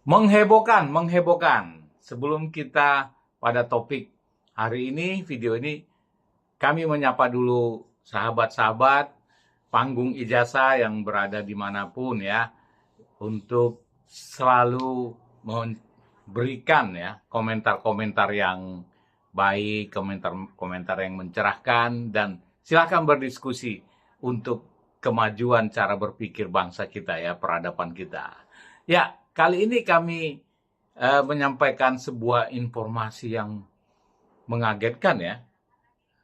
Menghebohkan, menghebohkan. Sebelum kita pada topik hari ini, video ini, kami menyapa dulu sahabat-sahabat panggung ijazah yang berada dimanapun ya, untuk selalu memberikan ya komentar-komentar yang baik, komentar-komentar yang mencerahkan, dan silakan berdiskusi untuk kemajuan cara berpikir bangsa kita ya, peradaban kita. Ya, kali ini kami menyampaikan sebuah informasi yang mengagetkan ya.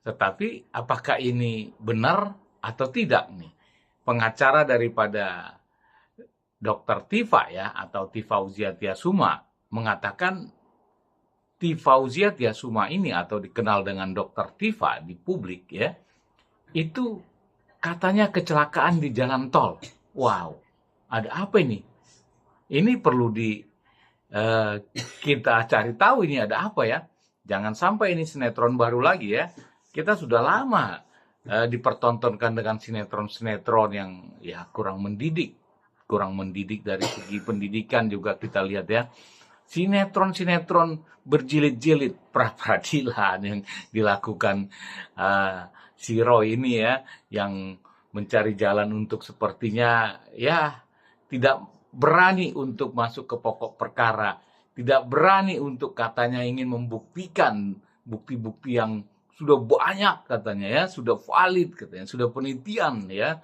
Tetapi apakah ini benar atau tidak nih? Pengacara daripada Dr. Tifa ya, atau Tifauzia Tiasuma mengatakan Tifauzia Tiasuma ini, atau dikenal dengan Dr. Tifa di publik ya, itu katanya kecelakaan di jalan tol. Wow, ada apa ini? Ini perlu kita cari tahu ini ada apa ya. Jangan sampai ini sinetron baru lagi ya. Kita sudah lama dipertontonkan dengan sinetron-sinetron yang ya kurang mendidik. Kurang mendidik dari segi pendidikan juga kita lihat ya. Sinetron-sinetron berjilid-jilid pra-peradilan yang dilakukan si Roy ini ya, yang mencari jalan untuk sepertinya ya tidak berani untuk masuk ke pokok perkara, tidak berani untuk katanya ingin membuktikan bukti-bukti yang sudah banyak katanya ya, sudah valid katanya, sudah penelitian ya,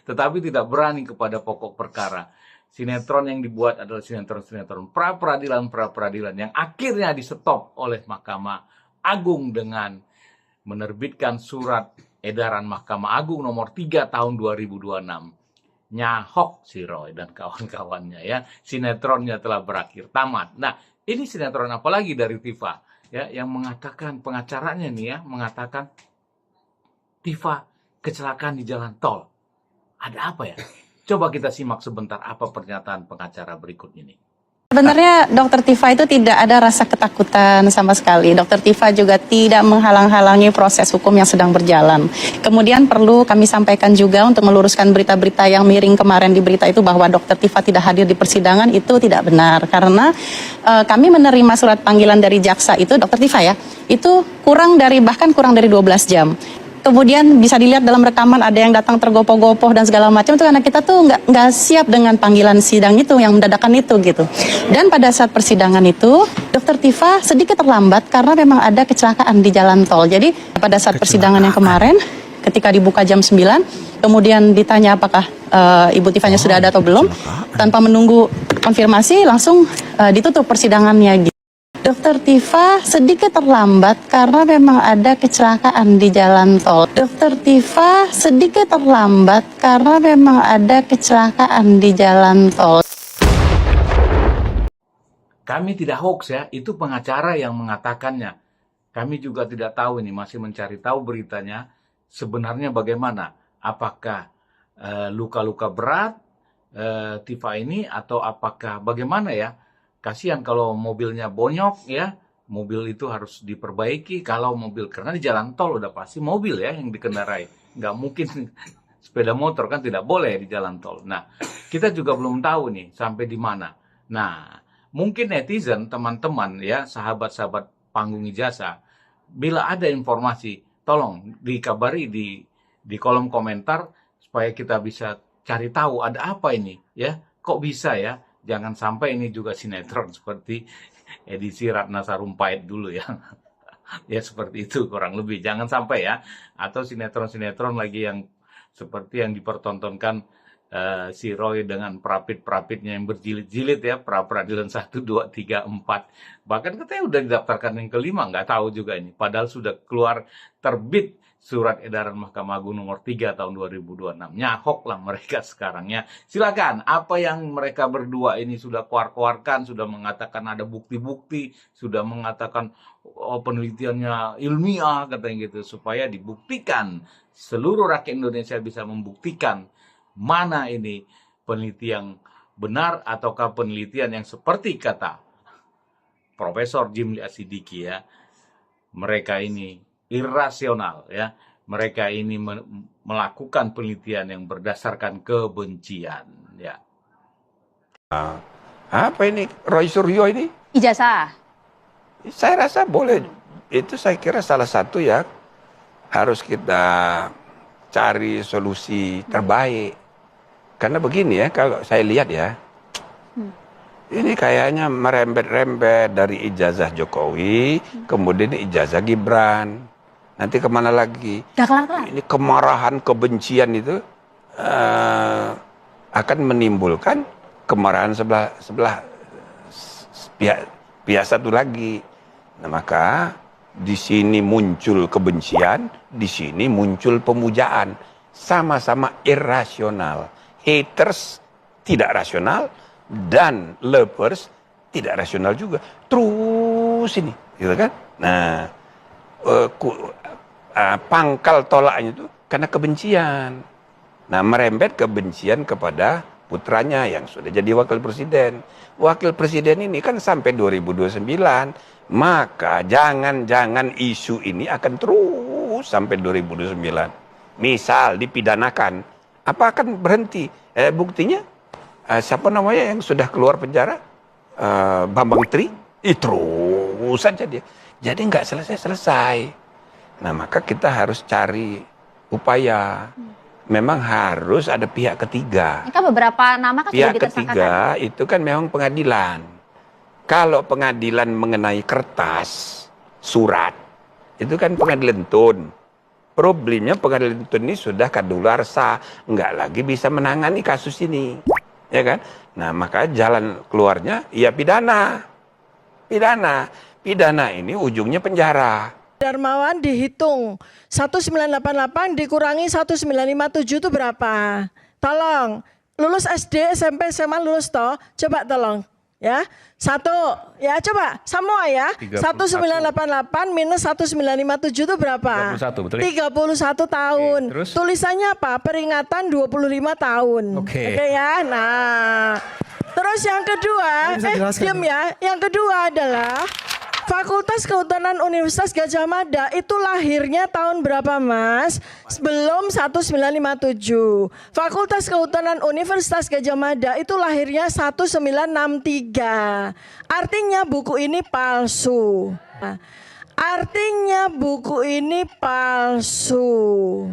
tetapi tidak berani kepada pokok perkara. Sinetron yang dibuat adalah sinetron-sinetron pra-peradilan yang akhirnya di-stop oleh Mahkamah Agung dengan menerbitkan surat edaran Mahkamah Agung nomor 3 tahun 2026. Nyahok si Roy dan kawan-kawannya ya. Sinetronnya telah berakhir, tamat. Nah, ini sinetron apa lagi dari Tifa ya, yang mengatakan, pengacaranya nih ya, mengatakan Tifa kecelakaan di jalan tol. Ada apa ya? Coba kita simak sebentar apa pernyataan pengacara berikut ini. Sebenarnya Dr. Tifa itu tidak ada rasa ketakutan sama sekali. Dr. Tifa juga tidak menghalang-halangi proses hukum yang sedang berjalan. Kemudian perlu kami sampaikan juga untuk meluruskan berita-berita yang miring kemarin di berita itu bahwa Dr. Tifa tidak hadir di persidangan, itu tidak benar. Karena kami menerima surat panggilan dari jaksa itu, Dr. Tifa ya, itu bahkan kurang dari 12 jam. Kemudian bisa dilihat dalam rekaman ada yang datang tergopoh-gopoh dan segala macam, itu karena kita tuh nggak siap dengan panggilan sidang itu yang mendadakan itu gitu. Dan pada saat persidangan itu Dr. Tifa sedikit terlambat karena memang ada kecelakaan di jalan tol. Jadi pada saat persidangan yang kemarin ketika dibuka jam 9, kemudian ditanya apakah Ibu Tifanya sudah ada atau belum, tanpa menunggu konfirmasi langsung ditutup persidangannya gitu. Dr. Tifa sedikit terlambat karena memang ada kecelakaan di jalan tol. Dr. Tifa sedikit terlambat karena memang ada kecelakaan di jalan tol. Kami tidak hoax ya, itu pengacara yang mengatakannya. Kami juga tidak tahu ini, masih mencari tahu beritanya sebenarnya bagaimana. Apakah luka-luka berat Tifa ini, atau apakah bagaimana ya? Kasihan kalau mobilnya bonyok ya, mobil itu harus diperbaiki. Kalau mobil, karena di jalan tol udah pasti mobil ya yang dikendarai, nggak mungkin sepeda motor kan, tidak boleh di jalan tol. Nah, kita juga belum tahu nih sampai di mana. Nah, mungkin netizen, teman-teman ya, sahabat-sahabat panggung ijazah, bila ada informasi, tolong dikabari di kolom komentar supaya kita bisa cari tahu ada apa ini ya, kok bisa ya. Jangan sampai ini juga sinetron seperti edisi Ratna Sarumpait dulu ya. Ya seperti itu kurang lebih. Jangan sampai ya. Atau sinetron-sinetron lagi yang seperti yang dipertontonkan si Roy dengan perapit-perapitnya yang berjilid-jilid ya. Pra-peradilan 1, 2, 3, 4. Bahkan katanya udah didaftarkan yang kelima. Nggak tahu juga ini. Padahal sudah keluar terbit surat edaran Mahkamah Agung nomor 3 tahun 2026. Nyahok lah mereka sekarang ya. Silakan, apa yang mereka berdua ini sudah keluarkan, sudah mengatakan ada bukti-bukti, sudah mengatakan penelitiannya ilmiah katanya gitu, supaya dibuktikan, seluruh rakyat Indonesia bisa membuktikan mana ini penelitian yang benar ataukah penelitian yang seperti kata Profesor Jimli Asidiki ya. Mereka ini irasional ya, mereka ini melakukan penelitian yang berdasarkan kebencian ya. Apa ini Roy Suryo ini? Ijazah. Saya rasa boleh. Itu saya kira salah satu ya harus kita cari solusi terbaik. Karena begini ya, kalau saya lihat ya, ini kayaknya merembet-rembet dari ijazah Jokowi, kemudian ijazah Gibran. Nanti kemana lagi? Gak kelar-kelar. Ini kemarahan, kebencian itu akan menimbulkan kemarahan sebelah pihak satu lagi. Nah, maka di sini muncul kebencian, di sini muncul pemujaan. Sama-sama irrasional. Haters tidak rasional dan lovers tidak rasional juga. Terus ini, gitu kan? Nah, pangkal tolaknya itu karena kebencian. Nah, merembet kebencian kepada putranya yang sudah jadi wakil presiden. Wakil presiden ini kan sampai 2029. Maka jangan-jangan isu ini akan terus sampai 2029. Misal dipidanakan, apa akan berhenti? Buktinya siapa namanya yang sudah keluar penjara? Bambang Tri, terus saja dia. Jadi nggak selesai-selesai. Nah, maka kita harus cari upaya. Memang harus ada pihak ketiga. Ini kan beberapa nama kan sudah Pihak ditersangkakan. ketiga itu kan memang pengadilan. Kalau pengadilan mengenai kertas, surat, itu kan pengadilan tun. Problemnya pengadilan tun ini sudah kadaluarsa, nggak lagi bisa menangani kasus ini, ya kan? Nah, maka jalan keluarnya ya pidana. Pidana ini ujungnya penjara. Darmawan dihitung 1988 dikurangi 1957 itu berapa? Tolong, lulus SD, SMP, SMA lulus toh? Coba tolong. Ya, satu, ya coba semua ya. 1988 minus 1957 itu berapa? 31, betul? 31 tahun. Oke, terus? Tulisannya apa? Peringatan 25 tahun. Oke. Ya. Nah, terus yang kedua, diam ya. Yang kedua adalah Fakultas Kehutanan Universitas Gadjah Mada itu lahirnya tahun berapa, Mas? Sebelum 1957. Fakultas Kehutanan Universitas Gadjah Mada itu lahirnya 1963. Artinya buku ini palsu. Artinya buku ini palsu.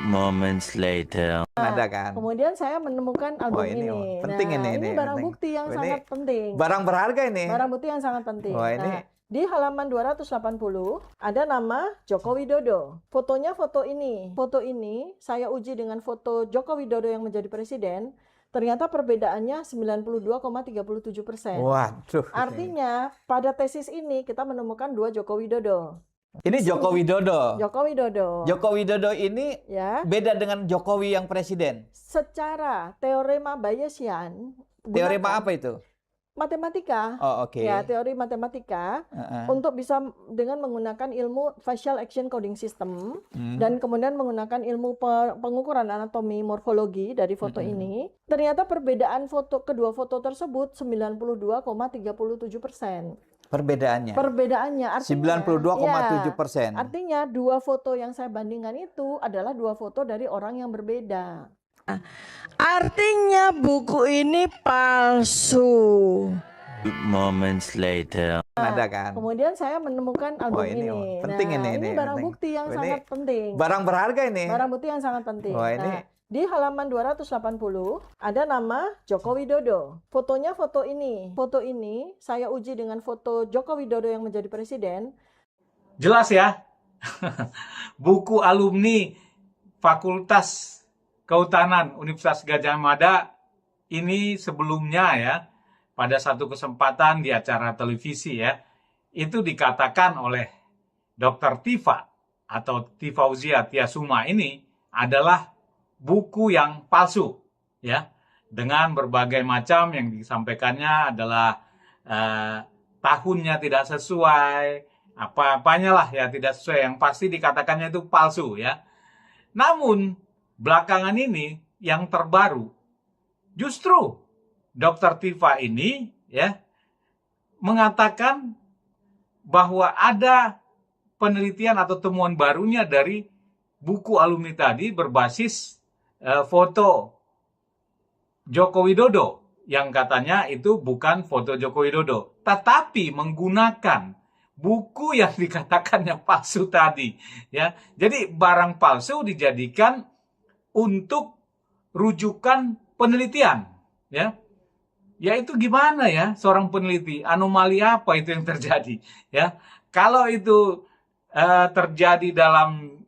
Moments later. Ada kan? Kemudian saya menemukan album ini ini. penting Nah, ini barang penting. bukti yang Ini sangat penting. Barang berharga ini. Barang bukti yang sangat penting. Wah, ini. Nah, di halaman 280 ada nama Joko Widodo. Fotonya foto ini. Foto ini saya uji dengan foto Joko Widodo yang menjadi presiden. Ternyata perbedaannya 92,37%. Waduh. Artinya pada tesis ini kita menemukan dua Joko Widodo. Ini Joko Widodo. Joko Widodo. Joko Widodo ini Ya. beda dengan Jokowi yang presiden. Secara teorema Bayesian. Teorema gunakan apa itu? Matematika. Oh, oke. Ya, teori matematika. Untuk bisa dengan menggunakan ilmu facial action coding system dan kemudian menggunakan ilmu pengukuran anatomi morfologi dari foto ini, ternyata perbedaan kedua foto tersebut 92,37%. Perbedaannya artinya 92,7%. artinya dua foto yang saya bandingkan itu adalah dua foto dari orang yang berbeda. Artinya buku ini palsu. Moments later. Ada kan? Kemudian saya menemukan album ini ini. penting Nah, ini barang penting. bukti yang Ini sangat penting. Barang berharga ini. Barang bukti yang sangat penting. Wah, ini. Nah, di halaman 280 ada nama Joko Widodo. Fotonya foto ini. Foto ini saya uji dengan foto Joko Widodo yang menjadi presiden. Jelas ya, buku alumni Fakultas Kehutanan Universitas Gadjah Mada ini sebelumnya ya, pada satu kesempatan di acara televisi ya, itu dikatakan oleh Dr. Tifa atau Tifauzia Tiasuma ini adalah buku yang palsu ya, dengan berbagai macam yang disampaikannya adalah tahunnya tidak sesuai, apa-apanya lah ya tidak sesuai, yang pasti dikatakannya itu palsu ya. Namun belakangan ini yang terbaru justru Dr. Tifa ini ya mengatakan bahwa ada penelitian atau temuan barunya dari buku alumni tadi berbasis foto Joko Widodo yang katanya itu bukan foto Joko Widodo, tetapi menggunakan buku yang dikatakannya palsu tadi, ya. Jadi barang palsu dijadikan untuk rujukan penelitian, ya. Ya itu gimana ya seorang peneliti, anomali apa itu yang terjadi, ya. Kalau itu terjadi dalam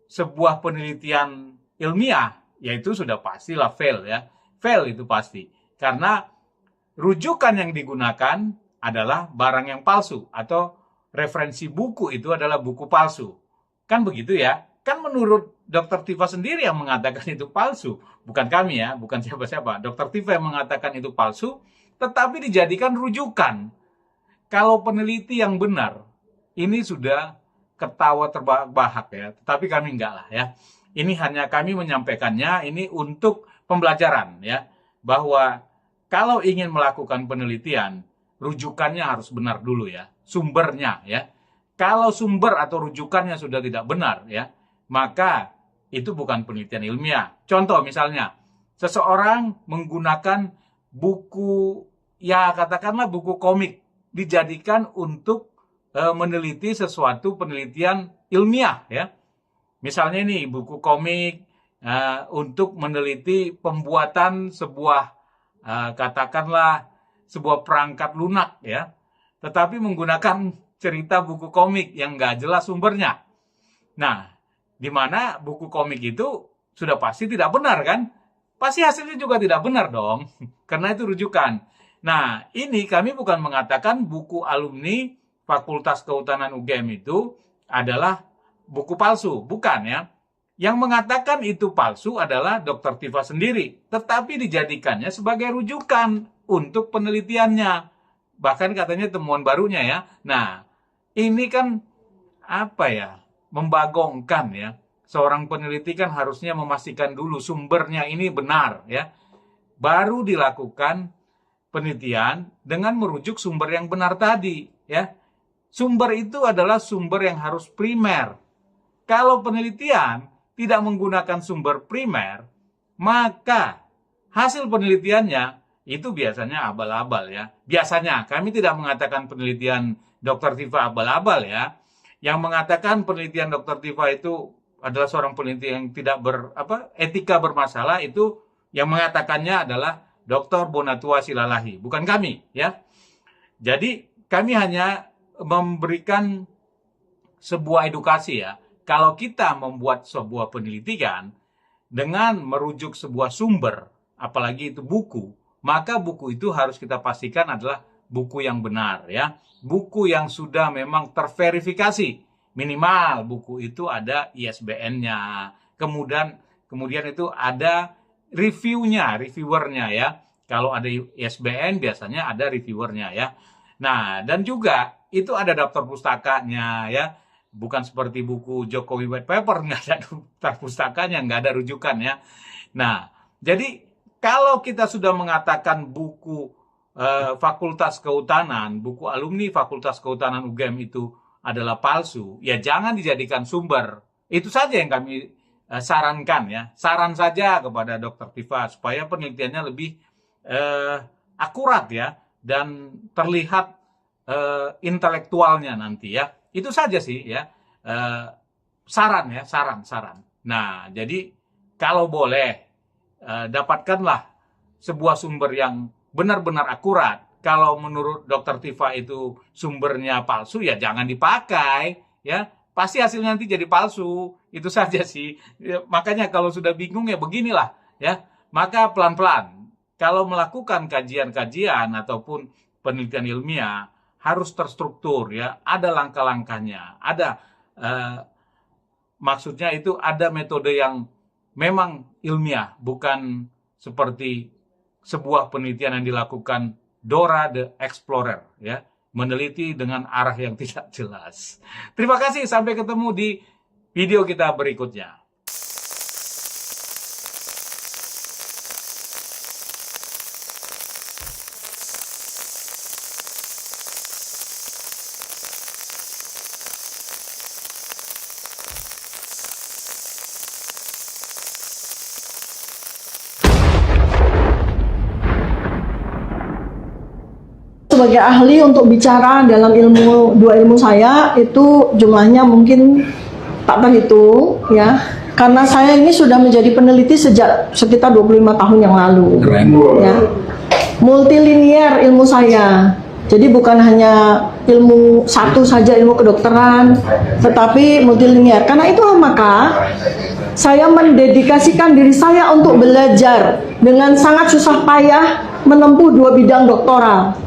sebuah penelitian ilmiah, ya itu sudah pastilah fail, ya. Fail itu pasti. Karena rujukan yang digunakan adalah barang yang palsu atau referensi buku itu adalah buku palsu. Kan begitu ya? Kan menurut Dr. Tifa sendiri yang mengatakan itu palsu. Bukan kami ya, bukan siapa-siapa. Dr. Tifa yang mengatakan itu palsu, tetapi dijadikan rujukan. Kalau peneliti yang benar, ini sudah ketawa terbahak ya. Tetapi kami enggak lah ya. Ini hanya kami menyampaikannya, ini untuk pembelajaran ya. Bahwa kalau ingin melakukan penelitian, rujukannya harus benar dulu ya, sumbernya ya. Kalau sumber atau rujukannya sudah tidak benar ya, maka itu bukan penelitian ilmiah. Contoh misalnya, seseorang menggunakan buku, ya katakanlah buku komik, dijadikan untuk meneliti sesuatu penelitian ilmiah ya. Misalnya ini buku komik untuk meneliti pembuatan sebuah katakanlah sebuah perangkat lunak ya, tetapi menggunakan cerita buku komik yang nggak jelas sumbernya. Nah, di mana buku komik itu sudah pasti tidak benar kan? Pasti hasilnya juga tidak benar dong, karena itu rujukan. Nah, ini kami bukan mengatakan buku alumni Fakultas Kehutanan UGM itu adalah buku palsu, bukan ya. Yang mengatakan itu palsu adalah Dr. Tifa sendiri, tetapi dijadikannya sebagai rujukan untuk penelitiannya. Bahkan katanya temuan barunya ya. Nah, ini kan apa ya? Membagongkan ya. Seorang peneliti kan harusnya memastikan dulu sumbernya ini benar ya. Baru dilakukan penelitian dengan merujuk sumber yang benar tadi ya. Sumber itu adalah sumber yang harus primer. Kalau penelitian tidak menggunakan sumber primer, maka hasil penelitiannya itu biasanya abal-abal ya. Biasanya, kami tidak mengatakan penelitian Dr. Tifa abal-abal ya. Yang mengatakan penelitian Dr. Tifa itu adalah seorang peneliti yang tidak etika bermasalah, itu yang mengatakannya adalah Dr. Bonatua Silalahi, bukan kami ya. Jadi kami hanya memberikan sebuah edukasi ya. Kalau kita membuat sebuah penelitian dengan merujuk sebuah sumber, apalagi itu buku, maka buku itu harus kita pastikan adalah buku yang benar ya. Buku yang sudah memang terverifikasi. Minimal buku itu ada ISBN-nya. Kemudian itu ada reviewernya ya. Kalau ada ISBN biasanya ada reviewernya ya. Nah, dan juga itu ada daftar pustakanya ya. Bukan seperti buku Jokowi White Paper, nggak ada daftar pustakanya, nggak ada rujukan ya. Nah, jadi kalau kita sudah mengatakan buku Fakultas Kehutanan, buku alumni Fakultas Kehutanan UGM itu adalah palsu, ya jangan dijadikan sumber. Itu saja yang kami sarankan ya. Saran saja kepada Dr. Tifa supaya penelitiannya lebih akurat ya dan terlihat intelektualnya nanti ya. Itu saja sih ya, saran. Nah, jadi kalau boleh dapatkanlah sebuah sumber yang benar-benar akurat. Kalau menurut Dr. Tifa itu sumbernya palsu, ya jangan dipakai ya. Pasti hasilnya nanti jadi palsu. Itu saja sih. Ya, makanya kalau sudah bingung ya beginilah ya. Maka pelan-pelan. Kalau melakukan kajian-kajian ataupun penelitian ilmiah harus terstruktur ya, ada langkah-langkahnya, ada maksudnya itu ada metode yang memang ilmiah, bukan seperti sebuah penelitian yang dilakukan Dora the Explorer ya, meneliti dengan arah yang tidak jelas. Terima kasih, sampai ketemu di video kita berikutnya. sebagai ahli untuk bicara dalam dua ilmu saya itu jumlahnya mungkin tak terhitung ya. Karena saya ini sudah menjadi peneliti sejak sekitar 25 tahun yang lalu. Ya. Multilinier ilmu saya. Jadi bukan hanya ilmu satu saja, ilmu kedokteran, tetapi multilinier. Karena itu maka saya mendedikasikan diri saya untuk belajar dengan sangat susah payah menempuh 2 bidang doktoral.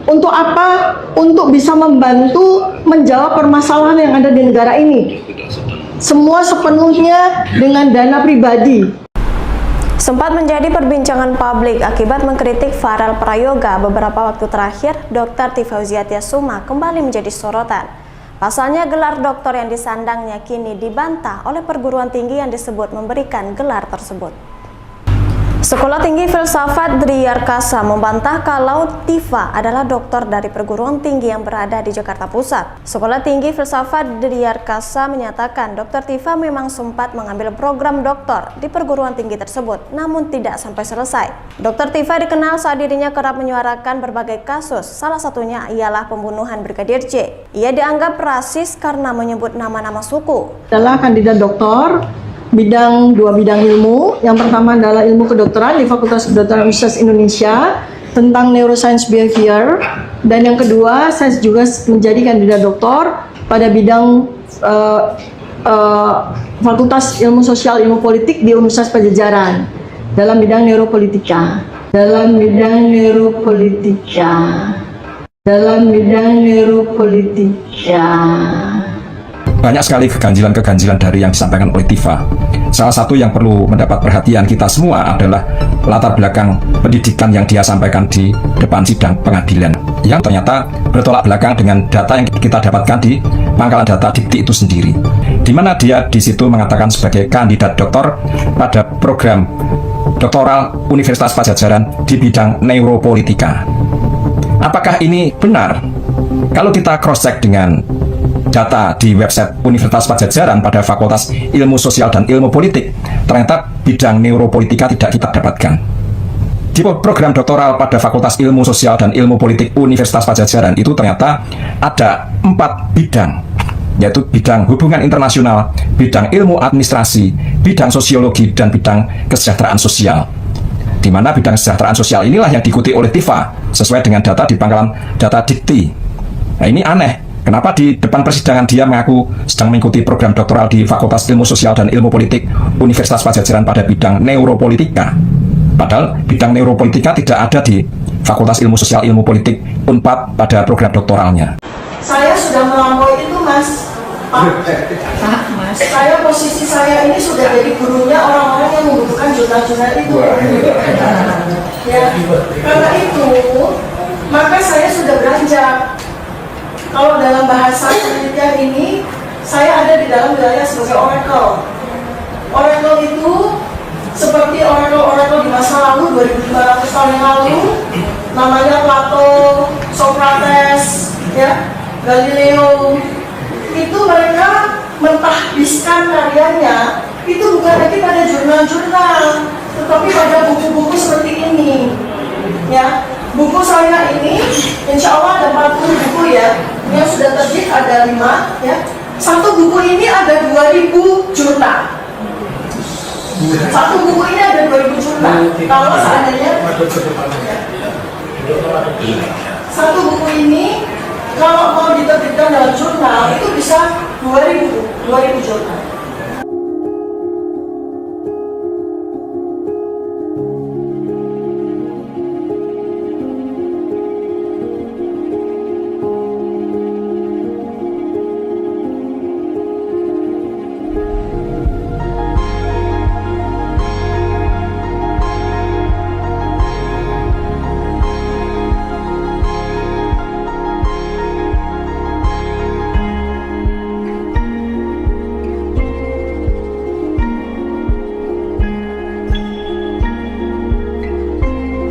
Untuk apa? Untuk bisa membantu menjawab permasalahan yang ada di negara ini. Semua sepenuhnya dengan dana pribadi. Sempat menjadi perbincangan publik akibat mengkritik Farel Prayoga beberapa waktu terakhir, Dr. Tifauziatia Suma kembali menjadi sorotan. Pasalnya gelar doktor yang disandangnya kini dibantah oleh perguruan tinggi yang disebut memberikan gelar tersebut. Sekolah Tinggi Filsafat Driyarkasa membantah kalau Tifa adalah doktor dari perguruan tinggi yang berada di Jakarta Pusat. Sekolah Tinggi Filsafat Driyarkasa menyatakan Dr. Tifa memang sempat mengambil program doktor di perguruan tinggi tersebut, namun tidak sampai selesai. Dr. Tifa dikenal saat dirinya kerap menyuarakan berbagai kasus, salah satunya ialah pembunuhan Brigadir J. Ia dianggap rasis karena menyebut nama-nama suku. Adalah kandidat doktor dua bidang ilmu. Yang pertama adalah ilmu kedokteran di Fakultas Kedokteran Universitas Indonesia tentang neuroscience behavior, dan yang kedua saya juga menjadi kandidat doktor pada bidang Fakultas Ilmu Sosial Ilmu Politik di Universitas Pajajaran dalam bidang neuropolitika. Banyak sekali keganjilan-keganjilan dari yang disampaikan oleh Tifa. Salah satu yang perlu mendapat perhatian kita semua adalah latar belakang pendidikan yang dia sampaikan di depan sidang pengadilan, yang ternyata bertolak belakang dengan data yang kita dapatkan di pangkalan data Dikti itu sendiri, di mana dia di situ mengatakan sebagai kandidat doktor pada program doktoral Universitas Pajajaran di bidang neuropolitika. Apakah ini benar? Kalau kita cross-check dengan data di website Universitas Pajajaran pada Fakultas Ilmu Sosial dan Ilmu Politik, ternyata bidang neuropolitika tidak kita dapatkan. Di program doktoral pada Fakultas Ilmu Sosial dan Ilmu Politik Universitas Pajajaran itu ternyata ada 4 bidang, yaitu bidang hubungan internasional, bidang ilmu administrasi, bidang sosiologi, dan bidang kesejahteraan sosial. Di mana bidang kesejahteraan sosial inilah yang diikuti oleh Tifa sesuai dengan data di pangkalan data Dikti. Nah, ini aneh. Kenapa di depan persidangan dia mengaku sedang mengikuti program doktoral di Fakultas Ilmu Sosial dan Ilmu Politik Universitas Pajajaran pada bidang neuropolitika? Padahal bidang neuropolitika tidak ada di Fakultas Ilmu Sosial Ilmu Politik UNPAD pada program doktoralnya. Saya sudah melampaui itu, Mas. Mas. Posisi saya ini sudah jadi gurunya orang-orang yang membutuhkan jurnal-jurnal itu. Ya, karena itu maka saya sudah beranjak. Kalau dalam bahasa penelitian ini, saya ada di dalam wilayah sebagai oracle. Oracle itu seperti oracle-oracle di masa lalu, 2500 tahun yang lalu, namanya Plato, Socrates, ya, Galileo. Itu mereka mentahbiskan karyanya, itu bukan lagi pada jurnal-jurnal, tetapi pada buku-buku seperti ini, ya. Buku saya ini, insya Allah ada 40 buku ya, yang sudah terbit ada 5 ya. Satu buku ini ada 2000 jurnal. Satu buku ini ada 2000 jurnal. Kalau seandainya satu buku ini kalau mau diterbitkan dalam jurnal itu bisa 2000 jurnal.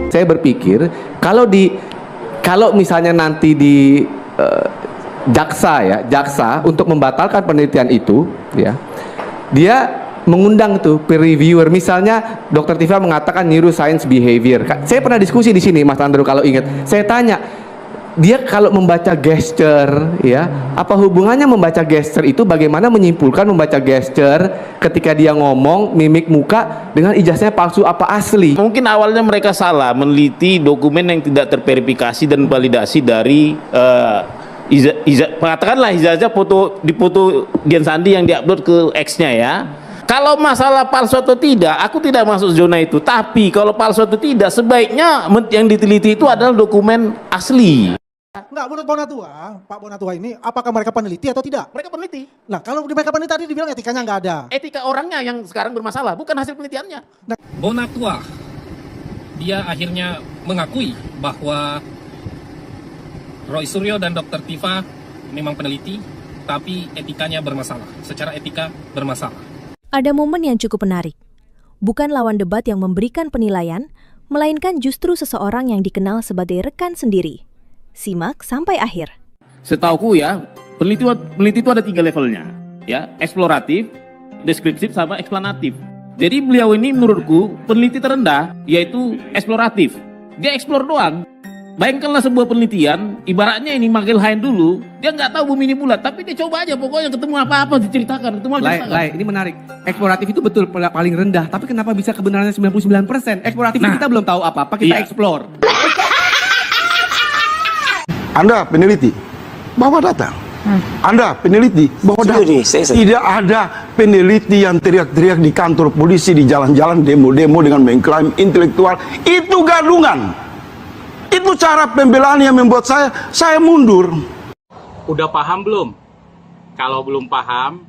Saya berpikir kalau misalnya nanti di jaksa untuk membatalkan penelitian itu, ya, dia mengundang tuh peer reviewer. Misalnya Dr. Tifa mengatakan neuroscience behavior. Saya pernah diskusi di sini, Mas Andrew, kalau ingat. Saya tanya, dia kalau membaca gesture, ya, apa hubungannya membaca gesture itu, bagaimana menyimpulkan membaca gesture ketika dia ngomong, mimik muka dengan ijazahnya palsu apa asli? Mungkin awalnya mereka salah meneliti dokumen yang tidak terverifikasi dan validasi dari katakanlah ijazah foto Dian Sandi yang diupload ke X-nya ya. Kalau masalah palsu atau tidak, aku tidak masuk zona itu. Tapi kalau palsu atau tidak, sebaiknya yang diteliti itu adalah dokumen asli. Enggak, menurut Bonatua, Pak Bonatua ini, apakah mereka peneliti atau tidak? Mereka peneliti. Nah, kalau mereka peneliti tadi dibilang etikanya nggak ada. Etika orangnya yang sekarang bermasalah, bukan hasil penelitiannya. Bonatua, dia akhirnya mengakui bahwa Roy Suryo dan Dr. Tifa memang peneliti, tapi etikanya bermasalah. Secara etika bermasalah. Ada momen yang cukup menarik. Bukan lawan debat yang memberikan penilaian, melainkan justru seseorang yang dikenal sebagai rekan sendiri. Simak sampai akhir. Setauku ya, peneliti itu ada 3 levelnya. Ya, eksploratif, deskriptif, sama eksplanatif. Jadi beliau ini menurutku peneliti terendah, yaitu eksploratif. Dia eksplor doang. Bayangkanlah sebuah penelitian, ibaratnya ini Michael Hein dulu, dia nggak tahu bumi ini bulat, tapi dia coba aja, pokoknya ketemu apa-apa diceritakan, ketemu apa. Ini menarik. Eksploratif itu betul paling rendah, tapi kenapa bisa kebenarannya 99%? Eksploratif kita belum tahu apa-apa, kita eksplor. Anda peneliti, bawa data. Anda peneliti, bawa data. Tidak ada peneliti yang teriak-teriak di kantor polisi, di jalan-jalan, demo-demo dengan mengklaim intelektual. Itu gadungan. Itu cara pembelaan yang membuat saya mundur. Udah paham belum? Kalau belum paham,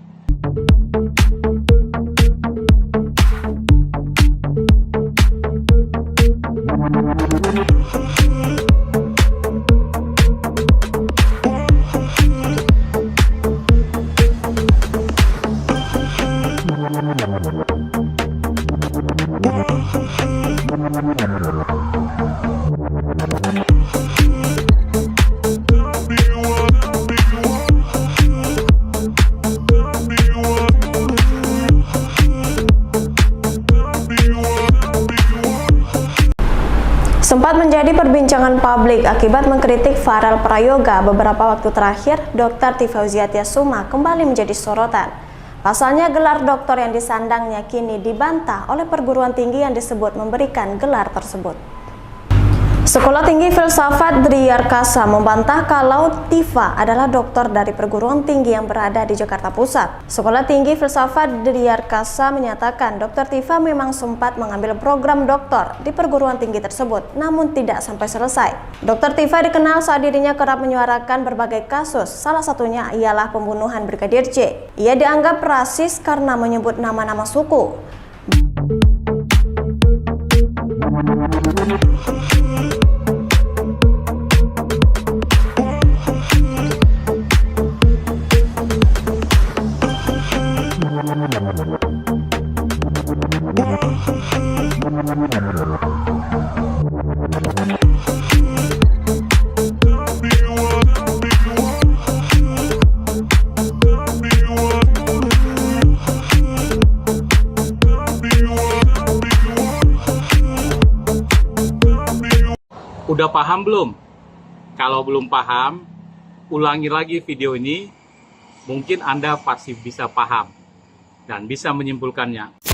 Sempat menjadi perbincangan publik akibat mengkritik Farel Prayoga beberapa waktu terakhir, Dr. Tifauziatia Suma kembali menjadi sorotan. Pasalnya gelar doktor yang disandangnya kini dibantah oleh perguruan tinggi yang disebut memberikan gelar tersebut. Sekolah Tinggi Filsafat Driyarkasa membantah kalau Tifa adalah doktor dari perguruan tinggi yang berada di Jakarta Pusat. Sekolah Tinggi Filsafat Driyarkasa menyatakan Dr. Tifa memang sempat mengambil program doktor di perguruan tinggi tersebut, namun tidak sampai selesai. Dr. Tifa dikenal saat dirinya kerap menyuarakan berbagai kasus, salah satunya ialah pembunuhan Brigadir J. Ia dianggap rasis karena menyebut nama-nama suku. udah paham belum? Kalau belum paham, ulangi lagi video ini. Mungkin Anda pasti bisa paham dan bisa menyimpulkannya.